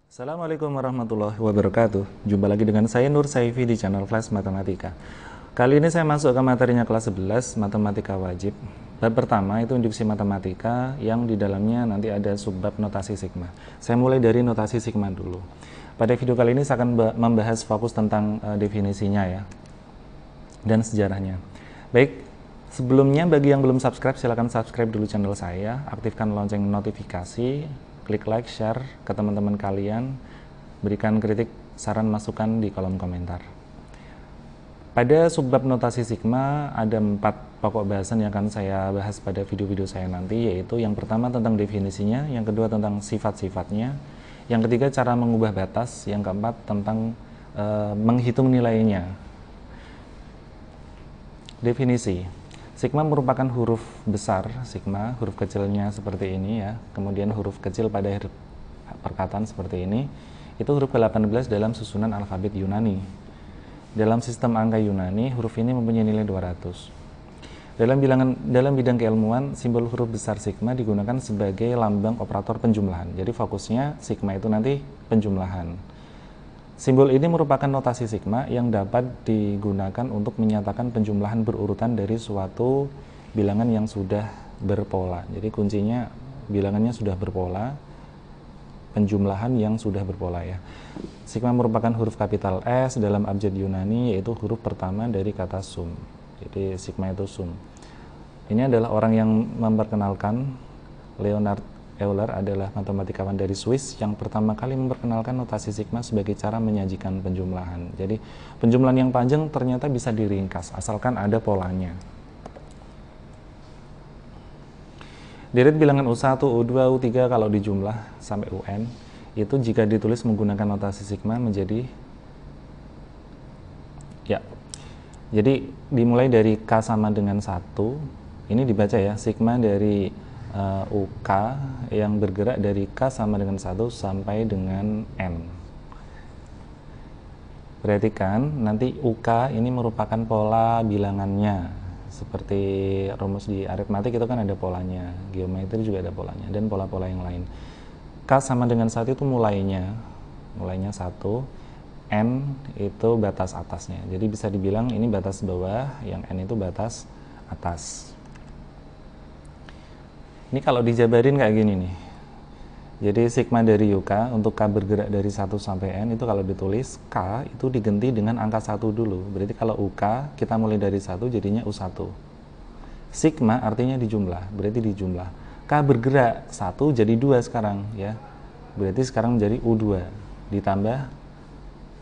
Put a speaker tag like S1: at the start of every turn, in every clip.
S1: Assalamualaikum warahmatullahi wabarakatuh. Jumpa lagi dengan saya Nur Saifi di channel Flash Matematika. Kali ini saya masuk ke materinya kelas 11 Matematika Wajib. Bab pertama itu induksi matematika yang di dalamnya nanti ada subbab notasi sigma. Saya mulai dari notasi sigma dulu. Pada video kali ini saya akan membahas fokus tentang definisinya ya dan sejarahnya. Baik, sebelumnya bagi yang belum subscribe silahkan subscribe dulu channel saya, aktifkan lonceng notifikasi, klik like, share ke teman-teman kalian, berikan kritik, saran, masukan di kolom komentar. Pada subbab notasi sigma ada 4 pokok bahasan yang akan saya bahas pada video-video saya nanti, yaitu yang pertama tentang definisinya, yang kedua tentang sifat-sifatnya, yang ketiga cara mengubah batas, yang keempat tentang menghitung nilainya. Definisi. Sigma merupakan huruf besar, sigma, huruf kecilnya seperti ini ya, kemudian huruf kecil pada akhir perkataan seperti ini, itu huruf ke-18 dalam susunan alfabet Yunani. Dalam sistem angka Yunani, huruf ini mempunyai nilai 200. Dalam bidang keilmuan, simbol huruf besar sigma digunakan sebagai lambang operator penjumlahan. Jadi fokusnya sigma itu nanti penjumlahan. Simbol ini merupakan notasi sigma yang dapat digunakan untuk menyatakan penjumlahan berurutan dari suatu bilangan yang sudah berpola. Jadi kuncinya bilangannya sudah berpola, penjumlahan yang sudah berpola ya. Sigma merupakan huruf kapital S dalam abjad Yunani, yaitu huruf pertama dari kata sum. Jadi sigma itu sum. Ini adalah orang yang memperkenalkan. Leonhard Euler adalah matematikawan dari Swiss yang pertama kali memperkenalkan notasi sigma sebagai cara menyajikan penjumlahan. Jadi penjumlahan yang panjang ternyata bisa diringkas asalkan ada polanya. Deret bilangan U1, U2, U3 kalau dijumlah sampai UN, itu jika ditulis menggunakan notasi sigma menjadi ya. Jadi dimulai dari K sama dengan 1, ini dibaca ya, sigma dari UK yang bergerak dari K sama dengan 1 sampai dengan N. Perhatikan, nanti UK ini merupakan pola bilangannya. Seperti rumus di aritmatik itu kan ada polanya, geometri juga ada polanya, dan pola-pola yang lain. K sama dengan 1 itu mulainya 1, N itu batas atasnya. Jadi bisa dibilang ini batas bawah, yang N itu batas atas. Ini kalau dijabarin kayak gini nih. Jadi sigma dari UK untuk K bergerak dari 1 sampai N itu kalau ditulis K itu diganti dengan angka 1 dulu. Berarti kalau UK kita mulai dari 1 jadinya U1. Sigma artinya dijumlah, berarti dijumlah. K bergerak 1 jadi 2 sekarang ya. Berarti sekarang menjadi U2 ditambah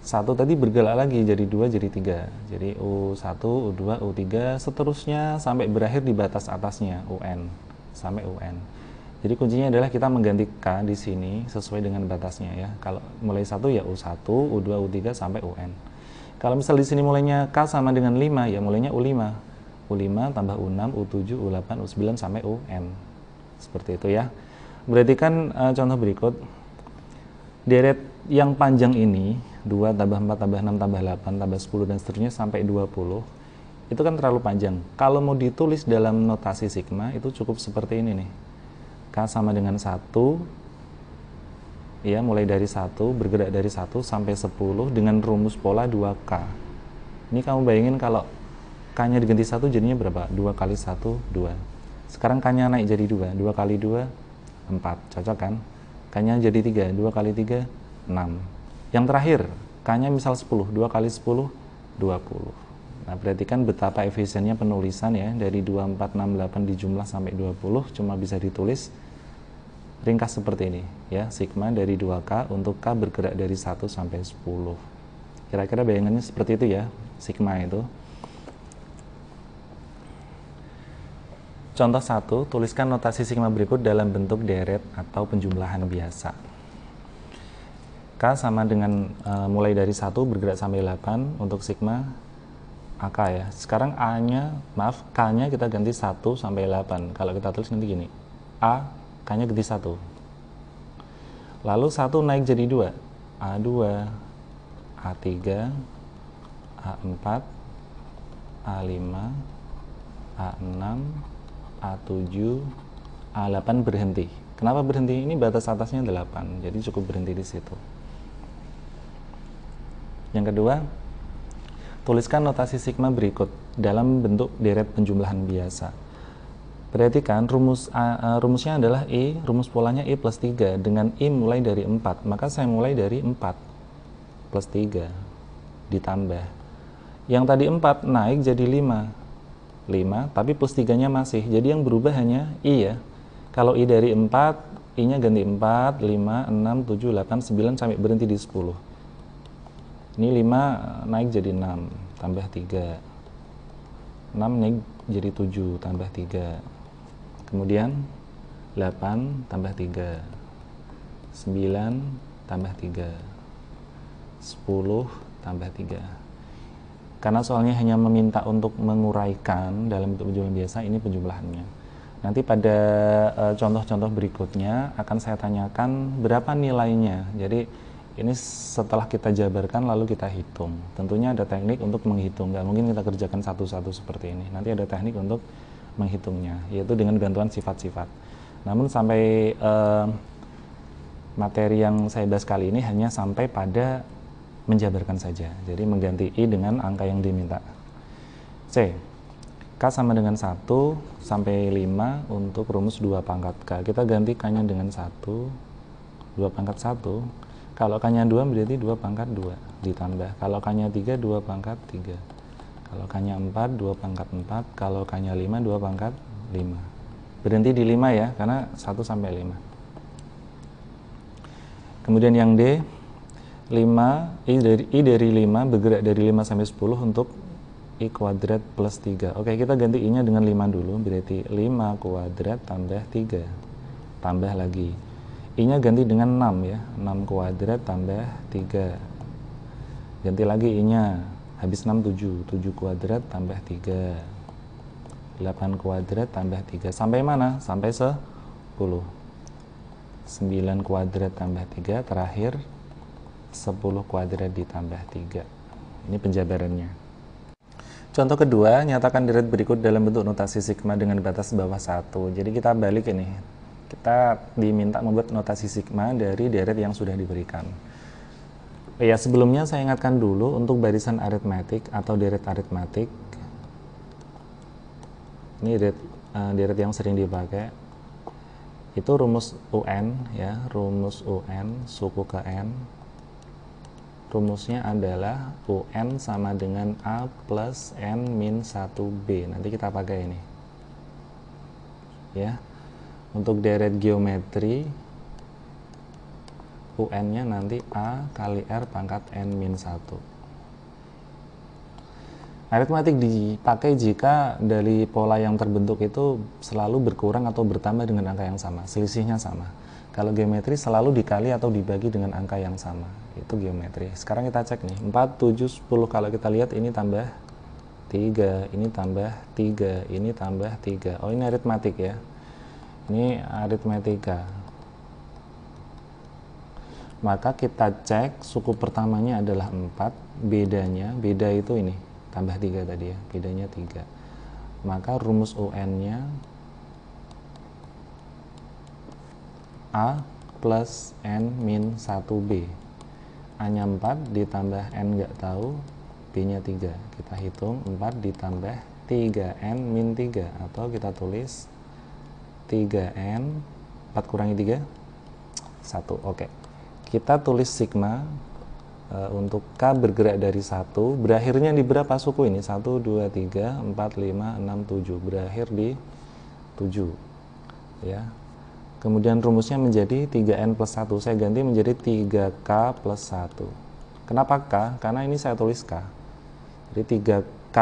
S1: 1 tadi bergerak lagi jadi 2 jadi 3. Jadi U1, U2, U3 seterusnya sampai berakhir di batas atasnya UN sampai UN. Jadi kuncinya adalah kita mengganti K di sini sesuai dengan batasnya ya. Kalau mulai 1 ya U1, U2, U3 sampai UN. Kalau misal di sini mulainya K sama dengan 5 ya mulainya U5. U5 tambah U6, U7, U8, U9 sampai UN. Seperti itu ya. Berarti kan contoh berikut. Deret yang panjang ini 2 tambah 4 tambah 6 tambah 8 tambah 10 dan seterusnya sampai 20. Itu kan terlalu panjang. Kalau mau ditulis dalam notasi sigma itu cukup seperti ini nih. K sama dengan 1 ya, mulai dari 1 bergerak dari 1 sampai 10 dengan rumus pola 2K. Ini kamu bayangin kalau K nya diganti 1 jadinya berapa? 2 kali 1 2. Sekarang K nya naik jadi 2, 2 kali 2 4, cocok kan? K nya jadi 3, 2 kali 3 6. Yang terakhir K nya misal 10, 2 kali 10 20. Nah, perhatikan betapa efisiennya penulisan ya, dari 2, 4, 6, 8 dijumlah sampai 20 cuma bisa ditulis ringkas seperti ini ya, sigma dari 2K untuk K bergerak dari 1 sampai 10. Kira-kira bayangannya seperti itu ya, sigma itu. Contoh 1, tuliskan notasi sigma berikut dalam bentuk deret atau penjumlahan biasa. K sama dengan mulai dari 1 bergerak sampai 8 untuk sigma AK ya. Sekarang K-nya kita ganti 1 sampai 8. Kalau kita tulis nanti gini. A, K-nya ganti 1. Lalu 1 naik jadi 2. A2, A3, A4, A5, A6, A7, A8 berhenti. Kenapa berhenti? Ini batas atasnya 8, jadi cukup berhenti di situ. Yang kedua, tuliskan notasi sigma berikut dalam bentuk deret penjumlahan biasa. Perhatikan rumusnya adalah I, rumus polanya I plus 3 dengan I mulai dari 4, maka saya mulai dari 4 plus 3 ditambah. Yang tadi 4 naik jadi 5, tapi plus 3-nya masih, jadi yang berubah hanya I ya. Kalau I dari 4, I-nya ganti 4, 5, 6, 7, 8, 9 sampai berhenti di 10. Ini 5 naik jadi 6, tambah 3. 6 naik jadi 7, tambah 3. Kemudian 8 tambah 3, 9 tambah 3, 10 tambah 3. Karena soalnya hanya meminta untuk menguraikan dalam bentuk penjumlahan biasa, ini penjumlahannya. Nanti pada contoh-contoh berikutnya akan saya tanyakan berapa nilainya. Jadi ini setelah kita jabarkan lalu kita hitung. Tentunya ada teknik untuk menghitung, nggak mungkin kita kerjakan satu-satu seperti ini. Nanti ada teknik untuk menghitungnya, yaitu dengan bantuan sifat-sifat. Namun sampai materi yang saya bahas kali ini hanya sampai pada menjabarkan saja, jadi mengganti I dengan angka yang diminta. C, K sama dengan 1 sampai 5 untuk rumus 2 pangkat K. Kita ganti K-nya dengan 1, 2 pangkat 1. Kalau K-nya 2 berarti 2 pangkat 2 ditambah. Kalau K-nya 3, 2 pangkat 3. Kalau K-nya 4, 2 pangkat 4. Kalau K-nya 5, 2 pangkat 5. Berhenti di 5 ya, karena 1 sampai 5. Kemudian yang D, 5, I dari 5 bergerak dari 5 sampai 10 untuk I kuadrat plus 3. Oke, kita ganti I-nya dengan 5 dulu, berarti 5 kuadrat tambah 3. Tambah lagi. I-nya ganti dengan 6 ya, 6 kuadrat tambah 3. Ganti lagi I-nya. Habis 6, 7 kuadrat tambah 3, 8 kuadrat tambah 3, sampai mana? Sampai 10. 9 kuadrat tambah 3, terakhir 10 kuadrat ditambah 3. Ini penjabarannya. Contoh kedua, nyatakan deret berikut dalam bentuk notasi sigma dengan batas bawah 1. Jadi kita balik ini, kita diminta membuat notasi sigma dari deret yang sudah diberikan. Ya, sebelumnya saya ingatkan dulu untuk barisan aritmetik atau deret aritmetik. Ini deret yang sering dipakai. Itu rumus UN ya, rumus UN suku ke N. Rumusnya adalah UN sama dengan A plus N min 1B. Nanti kita pakai ini. Ya. Untuk deret geometri UN-nya nanti A kali R pangkat N-1. Aritmatik dipakai jika dari pola yang terbentuk itu selalu berkurang atau bertambah dengan angka yang sama, selisihnya sama. Kalau geometri selalu dikali atau dibagi dengan angka yang sama, itu geometri. Sekarang kita cek nih, 4, 7, 10, kalau kita lihat ini tambah 3, ini tambah 3, ini tambah 3. Oh, ini aritmatik ya. Ini aritmetika. Maka kita cek suku pertamanya adalah 4, beda itu ini, tambah 3 tadi ya, bedanya 3. Maka rumus UN-nya A plus N min 1B. A-nya 4 ditambah N nggak tahu, B-nya 3. Kita hitung 4 ditambah 3N min 3, atau kita tulis 3N, 4 kurangi 3, 1, oke. Kita tulis sigma untuk K bergerak dari 1, berakhirnya di berapa suku ini? 1, 2, 3, 4, 5, 6, 7, berakhir di 7 ya. Kemudian rumusnya menjadi 3N plus 1, saya ganti menjadi 3K plus 1. Kenapa K? Karena ini saya tulis K. Jadi 3K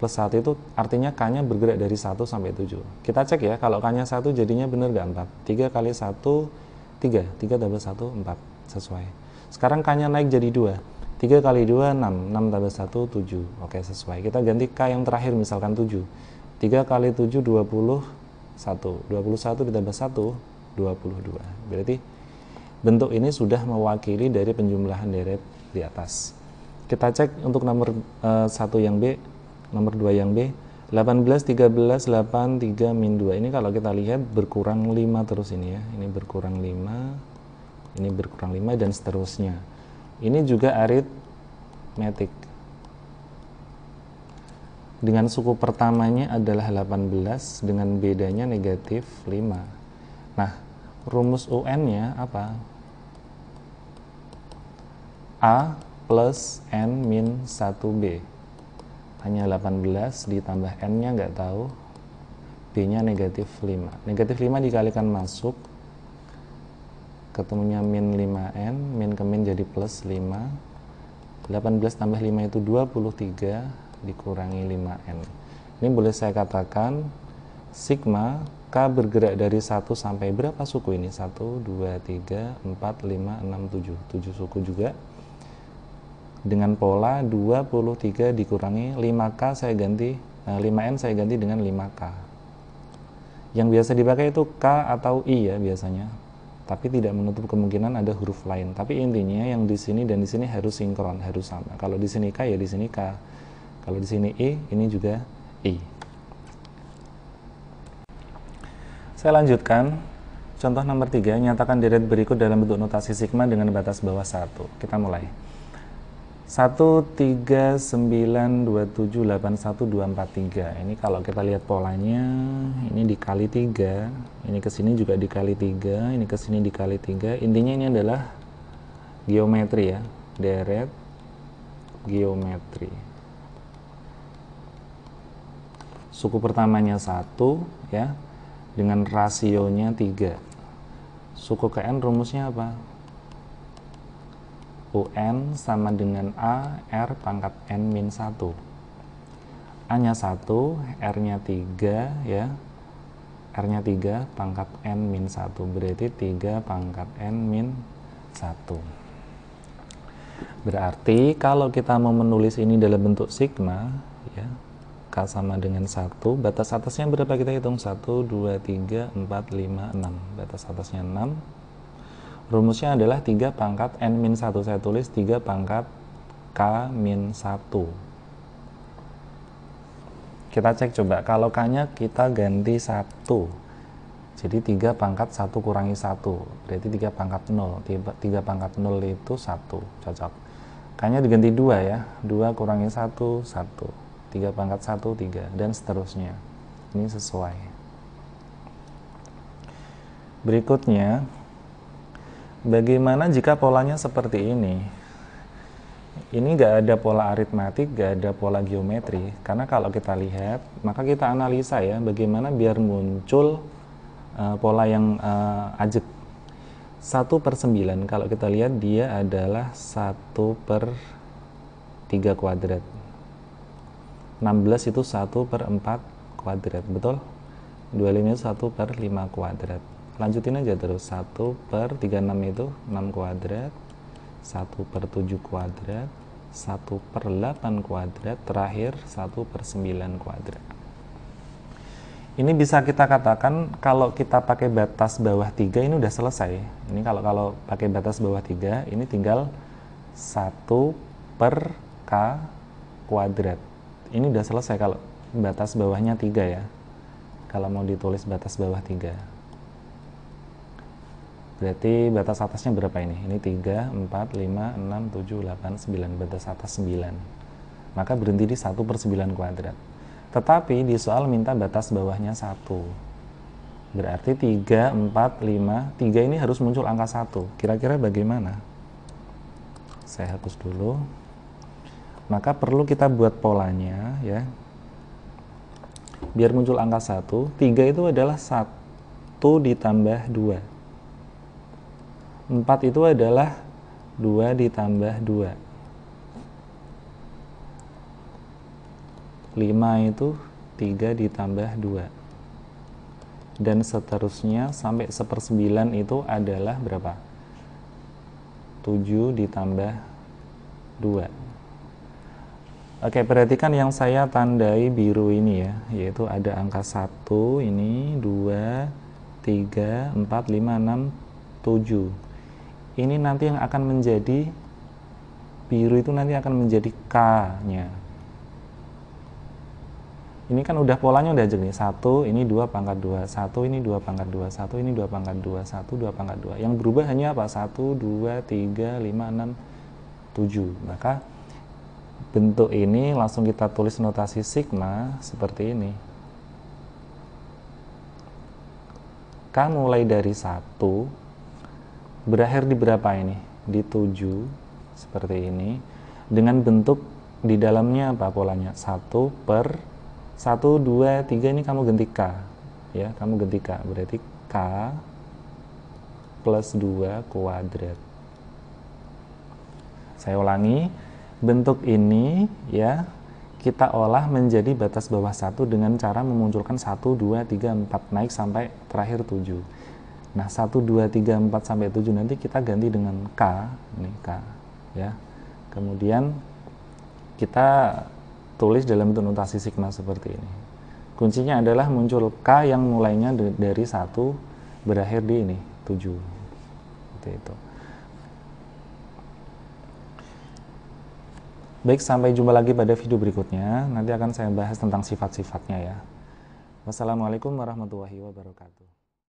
S1: plus 1 itu artinya K-nya bergerak dari 1 sampai 7. Kita cek ya, kalau K-nya 1 jadinya benar nggak 4? 3 kali 1, 3 tambah 1, 4, sesuai. Sekarang K-nya naik jadi 2, 3 kali 2, 6, 6 tambah 1, 7, oke sesuai. Kita ganti K yang terakhir misalkan 7, 3 kali 7, 21, 21 ditambah 1, 22. Berarti bentuk ini sudah mewakili dari penjumlahan deret di atas. Kita cek untuk nomor 1 yang B, nomor 2 yang B, 18, 13, 8, 3, min 2. Ini kalau kita lihat berkurang 5 terus ini ya. Ini berkurang 5, ini berkurang 5, dan seterusnya. Ini juga aritmetik. Dengan suku pertamanya adalah 18, dengan bedanya negatif 5. Nah, rumus UN-nya apa? A plus N min 1B. Hanya 18 ditambah N-nya nggak tahu, B-nya negatif 5. Negatif 5 dikalikan masuk, ketemunya min 5N, min ke min jadi plus 5. 18 tambah 5 itu 23, dikurangi 5N. Ini boleh saya katakan sigma K bergerak dari 1 sampai berapa suku ini? 1, 2, 3, 4, 5, 6, 7. 7 suku juga. Dengan pola 23 dikurangi 5K saya ganti, 5N saya ganti dengan 5K. Yang biasa dipakai itu K atau I ya biasanya. Tapi tidak menutup kemungkinan ada huruf lain. Tapi intinya yang di sini dan di sini harus sinkron, harus sama. Kalau di sini K ya di sini K. Kalau di sini I, ini juga I. Saya lanjutkan. Contoh nomor 3, nyatakan deret berikut dalam bentuk notasi sigma dengan batas bawah 1. Kita mulai. 1, 3, 9, 27, 81, 243. Ini kalau kita lihat polanya, ini dikali 3, ini ke sini juga dikali 3, ini ke sini dikali 3. Intinya ini adalah geometri ya, deret geometri. Suku pertamanya 1 ya, dengan rasionya 3. Suku ke N rumusnya apa? UN sama dengan A R pangkat N min 1. A nya 1, R nya 3 ya, R nya 3 pangkat N min 1, berarti 3 pangkat N min 1. Berarti kalau kita mau menulis ini dalam bentuk sigma ya, K sama dengan 1, batas atasnya berapa kita hitung? 1, 2, 3, 4, 5, 6. Batas atasnya 6. Rumusnya adalah 3 pangkat N min 1. Saya tulis 3 pangkat K min 1. Kita cek coba, kalau K-nya kita ganti 1. Jadi 3 pangkat 1 kurangi 1. Berarti 3 pangkat 0. 3 pangkat 0 itu 1. Cocok. K-nya diganti 2 ya. 2 kurangi 1, 1. 3 pangkat 1, 3. Dan seterusnya. Ini sesuai. Berikutnya, bagaimana jika polanya seperti ini? Ini nggak ada pola aritmatik, nggak ada pola geometri. Karena kalau kita lihat, maka kita analisa ya, bagaimana biar muncul pola yang ajek. 1/9, kalau kita lihat dia adalah 1/3 kuadrat. 16 itu 1/4 kuadrat, betul? 25 itu 1/5 kuadrat. Lanjutin aja terus, 1/36 itu 6 kuadrat, 1/7 kuadrat, 1/8 kuadrat, terakhir 1/9 kuadrat. Ini bisa kita katakan kalau kita pakai batas bawah 3 ini udah selesai. Ini kalau pakai batas bawah 3, ini tinggal 1/K kuadrat. Ini udah selesai kalau batas bawahnya 3 ya. Kalau mau ditulis batas bawah 3. Berarti batas atasnya berapa ini? Ini 3, 4, 5, 6, 7, 8, 9. Batas atas 9. Maka berhenti di 1/9 kuadrat. Tetapi di soal minta batas bawahnya 1. Berarti 3, 4, 5. 3 ini harus muncul angka 1. Kira-kira bagaimana? Saya hapus dulu. Maka perlu kita buat polanya ya. Biar muncul angka 1. 3 itu adalah 1 ditambah 2. 4 itu adalah 2 ditambah 2. 5 itu 3 ditambah 2. Dan seterusnya sampai 1/9 itu adalah berapa? 7 ditambah 2. Oke, perhatikan yang saya tandai biru ini ya, yaitu ada angka 1, ini 2, 3, 4, 5, 6, 7. Ini nanti yang akan menjadi biru itu nanti akan menjadi K-nya. Ini kan udah polanya udah jelas nih. 1 ini 2 pangkat 2, 1 ini 2 pangkat 2, 1 ini 2 pangkat 2, 1 2 pangkat 2. Yang berubah hanya apa? 1, 2, 3, 5, 6, 7. Maka bentuk ini langsung kita tulis notasi sigma seperti ini. K mulai dari 1 berakhir di berapa ini? Di 7 seperti ini. Dengan bentuk di dalamnya apa polanya? 1 per 1, 2, 3 ini kamu ganti K ya, kamu ganti K, berarti K plus 2 kuadrat. Saya ulangi, bentuk ini ya kita olah menjadi batas bawah 1 dengan cara memunculkan 1, 2, 3, 4 naik sampai terakhir 7. Nah 1, 2, 3, 4 sampai 7 nanti kita ganti dengan K, ini K ya. Kemudian kita tulis dalam bentuk notasi sigma seperti ini. Kuncinya adalah muncul K yang mulainya dari 1 berakhir di ini 7. Seperti itu. Baik, sampai jumpa lagi pada video berikutnya. Nanti akan saya bahas tentang sifat-sifatnya ya. Wassalamualaikum warahmatullahi wabarakatuh.